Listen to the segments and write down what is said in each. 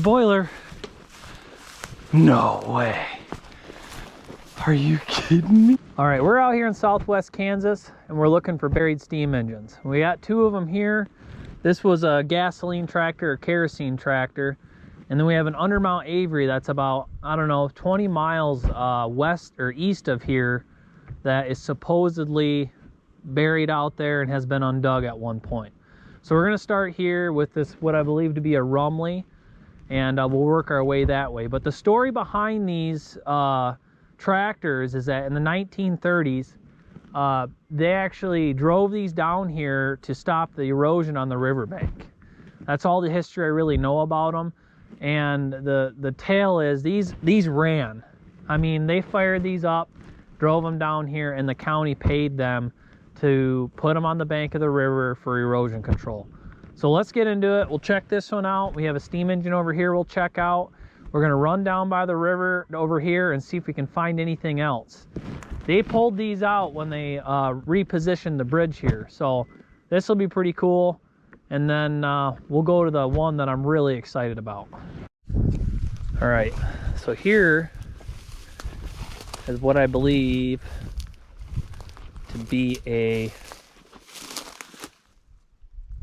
boiler. No way. Are you kidding me? All right, we're out here in southwest Kansas and we're looking for buried steam engines. We got two of them here. This was a gasoline tractor or kerosene tractor. And then we have an undermount Avery that's about, I don't know, 20 miles west or east of here that is supposedly buried out there and has been undug at one point. So we're gonna start here with this, what I believe to be a Rumley, and we'll work our way that way. But the story behind these tractors is that in the 1930s, they actually drove these down here to stop the erosion on the riverbank. That's all the history I really know about them. And the tale is these ran. I mean, they fired these up, drove them down here, and the county paid them to put them on the bank of the river for erosion control. So let's get into it. We'll check this one out. We have a steam engine over here we'll check out. We're gonna run down by the river over here and see if we can find anything else. They pulled these out when they repositioned the bridge here. So this will be pretty cool. And then we'll go to the one that I'm really excited about. All right, so here is what I believe to be a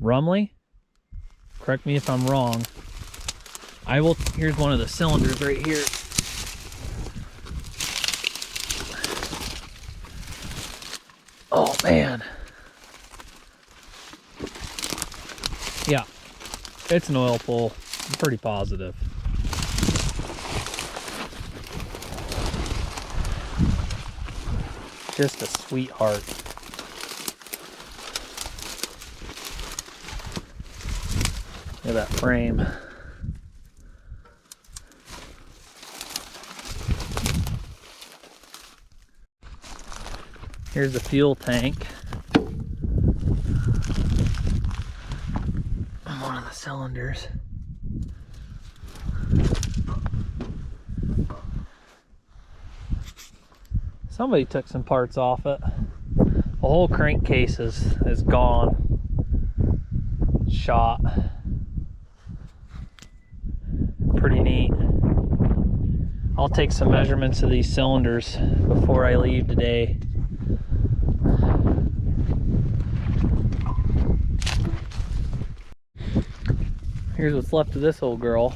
Rumley. Correct me if I'm wrong. Here's one of the cylinders right here. Oh man. Yeah, it's an oil pull. I'm pretty positive. Just a sweetheart. Look at that frame. Here's the fuel tank. One of the cylinders. Somebody took some parts off it. The whole crankcase is gone. Shot. Pretty neat. I'll take some measurements of these cylinders before I leave today. Here's what's left of this old girl.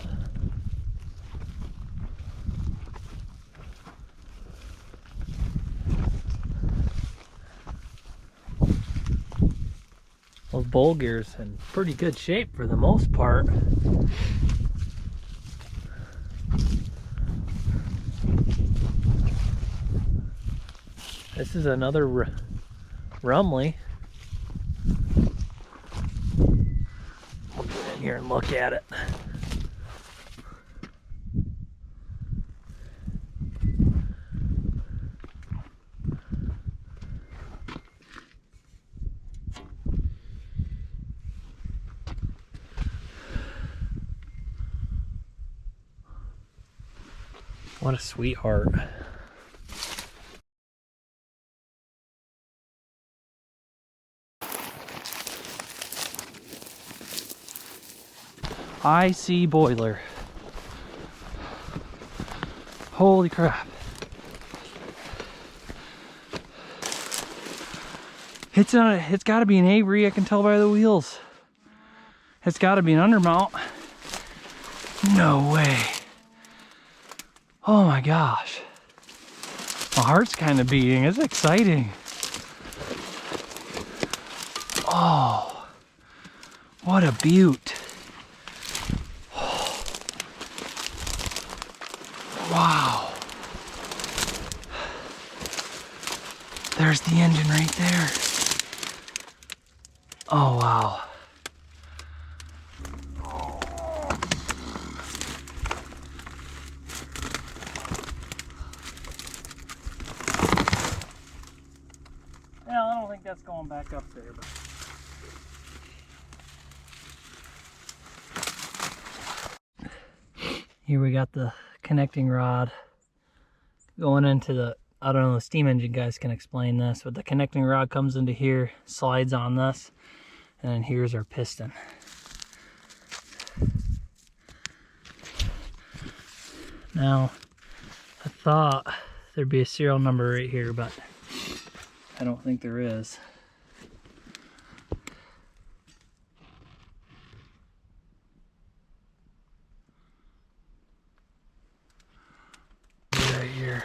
Those bowl gears in pretty good shape for the most part. This is another Rumley. I'll get in here and look at it. What a sweetheart. I see boiler. Holy crap. It's got to be an Avery, I can tell by the wheels. It's got to be an undermount. No way. Oh my gosh. My heart's kind of beating. It's exciting. Oh, what a beaut. Wow. There's the engine right there. Oh, wow. Yeah, I don't think that's going back up there, but here we got the connecting rod going into the, I don't know, the steam engine guys can explain this, but the connecting rod comes into here, slides on this, and then here's our piston. Now, I thought there'd be a serial number right here, but I don't think there is. Right here.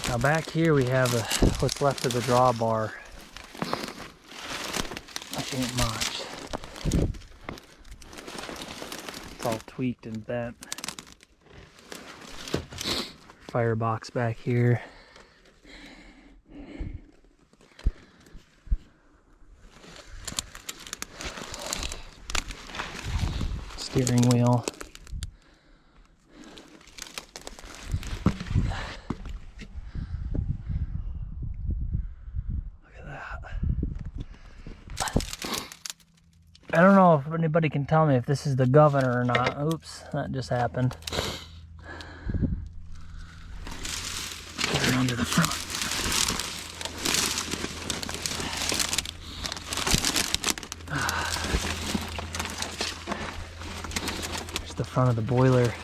Now back here we have what's left of the drawbar, which ain't much. It's all tweaked and bent. Firebox back here. Steering wheel. I don't know if anybody can tell me if this is the governor or not. Oops, that just happened. Get around to the front. There's the front of the boiler.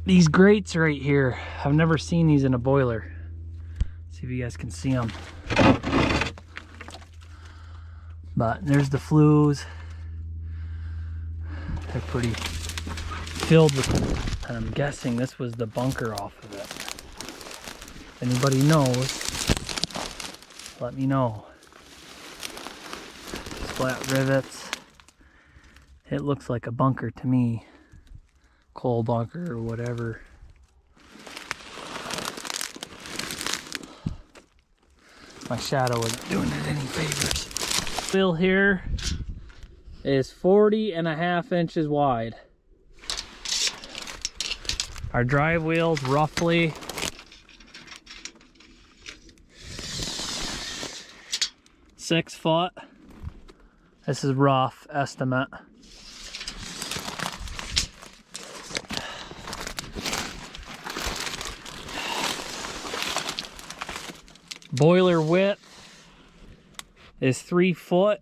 These grates right here, I've never seen these in a boiler. Let's see if you guys can see them. But there's the flues. They're pretty filled with, and I'm guessing this was the bunker off of it. If anybody knows, let me know. Flat rivets. It looks like a bunker to me. Coal bunker or whatever. My shadow wasn't doing it any favors. Wheel here is 40.5 inches wide. Our drive wheel's roughly 6 foot. This is rough estimate. Boiler width is 3 foot.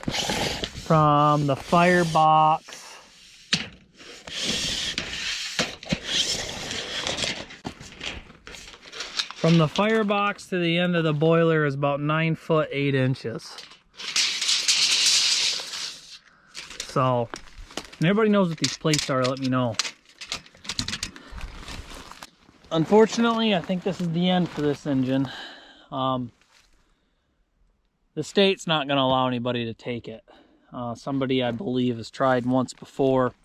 From the firebox to the end of the boiler is about 9 foot 8 inches. So, if anybody knows what these plates are, let me know. Unfortunately, I think this is the end for this engine. The state's not going to allow anybody to take it. Somebody, I believe, has tried once before.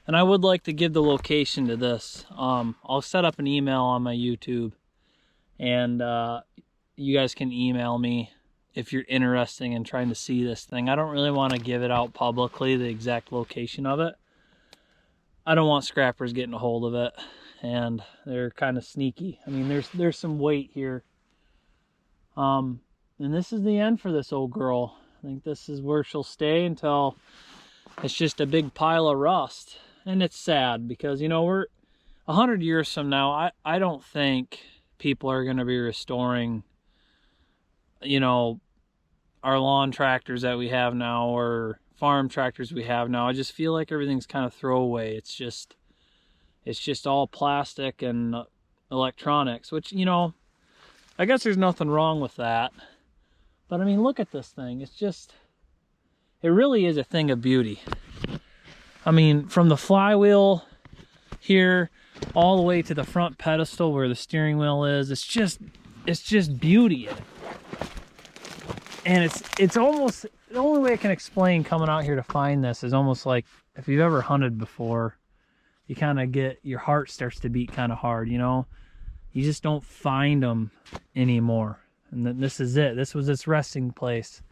And I would like to give the location to this. I'll set up an email on my YouTube. And you guys can email me if you're interested in trying to see this thing. I don't really want to give it out publicly, the exact location of it. I don't want scrappers getting a hold of it. And they're kind of sneaky. I mean, there's some weight here. And this is the end for this old girl. I think this is where she'll stay until it's just a big pile of rust. And it's sad because, you know, we're 100 years from now, I don't think people are going to be restoring, you know, our lawn tractors that we have now or farm tractors we have now. I just feel like everything's kind of throwaway. It's just all plastic and electronics, which, you know, I guess there's nothing wrong with that. But I mean, look at this thing. It's just, it really is a thing of beauty. I mean, from the flywheel here all the way to the front pedestal where the steering wheel is, it's just beauty. And it's almost, the only way I can explain coming out here to find this is almost like if you've ever hunted before, you kind of get, your heart starts to beat kind of hard, you know? You just don't find them anymore. And then this is it. This was its resting place.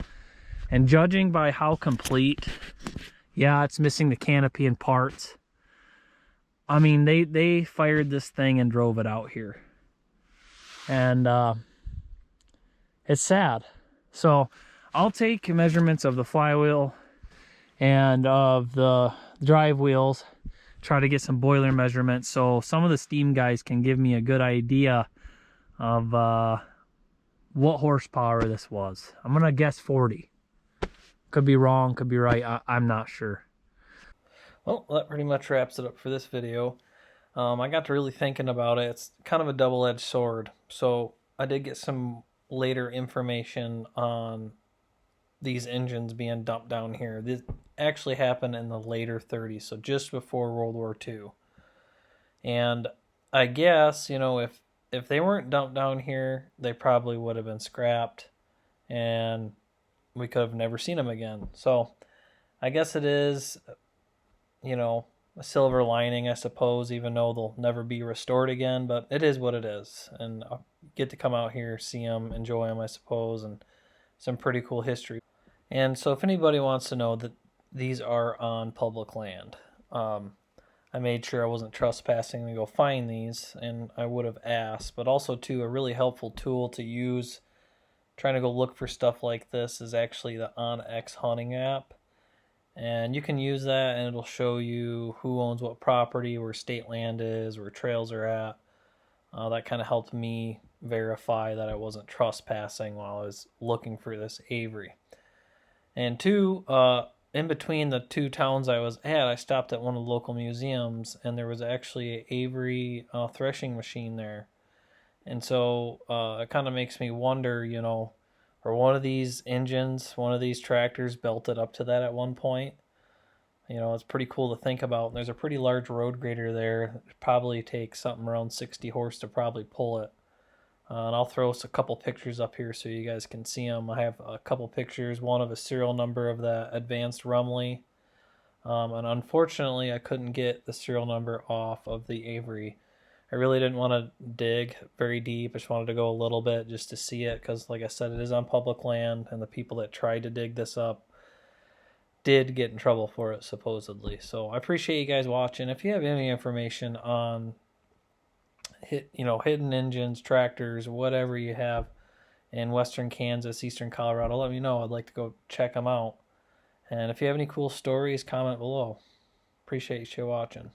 And judging by how complete, yeah, it's missing the canopy and parts. I mean, they fired this thing and drove it out here. And it's sad. So I'll take measurements of the flywheel and of the drive wheels, try to get some boiler measurements so some of the steam guys can give me a good idea of what horsepower this was. I'm gonna guess 40. Could be wrong, could be right, I'm not sure. Well, that pretty much wraps it up for this video. I got to really thinking about it. It's kind of a double-edged sword. So I did get some later information on these engines being dumped down here. This actually happened in the later 30s, so just before World War II. And I guess, you know, if they weren't dumped down here, they probably would have been scrapped, and we could have never seen them again. So I guess it is, you know, a silver lining, I suppose, even though they'll never be restored again, but it is what it is. And I'll get to come out here, see them, enjoy them, I suppose, and some pretty cool history. And so if anybody wants to know, that these are on public land. I made sure I wasn't trespassing to go find these, and I would have asked. But also, too, a really helpful tool to use trying to go look for stuff like this is actually the OnX hunting app. And you can use that, and it'll show you who owns what property, where state land is, where trails are at. That kind of helped me verify that I wasn't trespassing while I was looking for this Avery. And two, in between the two towns I was at, I stopped at one of the local museums, and there was actually an Avery threshing machine there. And so it kind of makes me wonder, you know, are one of these engines, one of these tractors belted up to that at one point? You know, it's pretty cool to think about. There's a pretty large road grader there. It probably takes something around 60 horse to probably pull it. And I'll throw a couple pictures up here so you guys can see them. I have a couple pictures, one of a serial number of the advanced Rumley. And unfortunately, I couldn't get the serial number off of the Avery. I really didn't want to dig very deep. I just wanted to go a little bit just to see it because, like I said, it is on public land, and the people that tried to dig this up did get in trouble for it, supposedly. So I appreciate you guys watching. If you have any information on hidden engines, tractors, whatever you have in western Kansas, eastern Colorado, let me know. I'd like to go check them out. And if you have any cool stories, comment below. Appreciate you watching.